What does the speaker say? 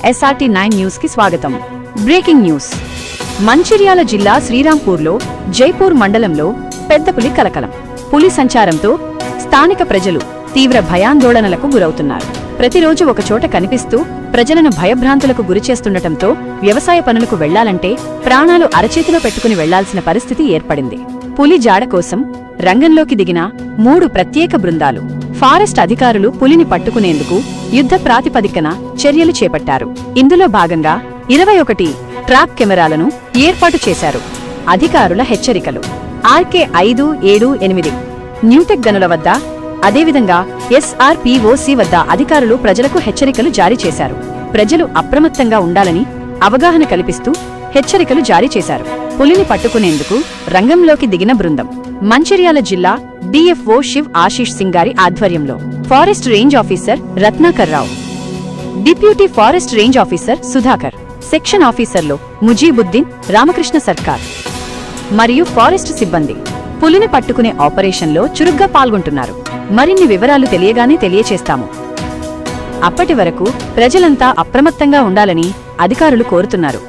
SRT 9 news కి స్వాగతం. Breaking news. Mancherial జిల్లా శ్రీరాంపూర్లో జైపూర్ మండలంలో పెద్ద పులి కలకలం. పులి సంచారంతో స్థానిక ప్రజలు తీవ్ర భయాందోళనలకు గురవుతున్నారు. ప్రతిరోజు ఒకచోట కనిపిస్తూ ప్రజలను భయభ్రాంతులకు గురిచేస్తుండటంతో వ్యవసాయ పనులకు వెళ్లాలంటే ప్రాణాలు అరచేతిలో పెట్టుకుని వెళ్లాల్సిన పరిస్థితి ఏర్పడింది. పులి జాడ కోసం రంగంలోకి దిగిన 3 ప్రత్యేక బృందాలు. ఫారెస్ట్ అధికారులు పులిని పట్టుకునేందుకు యుద్ధ ప్రాతిపదికన చర్యలు చేపట్టారు. ఇందులో భాగంగా 21 ట్రాప్ కెమెరాలను ఏర్పాటు చేశారు. అధికారుల హెచ్చరికలు. RK 578 న్యూటెక్ గనుల వద్ద, అదేవిధంగా SRPOC వద్ద అధికారులు ప్రజలకు హెచ్చరికలు జారీ చేశారు. ప్రజలు అప్రమత్తంగా ఉండాలని అవగాహన కల్పిస్తూ హెచ్చరికలు జారీ చేశారు. పులిని పట్టుకునేందుకు రంగంలోకి దిగిన బృందం మంచిర్యాల జిల్లా DFO శివ్ ఆశీష్ సింగ్ గారి ఆధ్వర్యంలో forest range officer Ratnakar Rao, deputy forest range officer Sudhakar, section ఆఫీసర్లు ముజీబుద్దీన్, రామకృష్ణ సర్కార్ మరియు ఫారెస్ట్ సిబ్బంది పులిని పట్టుకునే ఆపరేషన్లో చురుగ్గా పాల్గొంటున్నారు. మరిన్ని వివరాలు తెలియగానే తెలియచేస్తాము. అప్పటి వరకు ప్రజలంతా అప్రమత్తంగా ఉండాలని అధికారులు కోరుతున్నారు.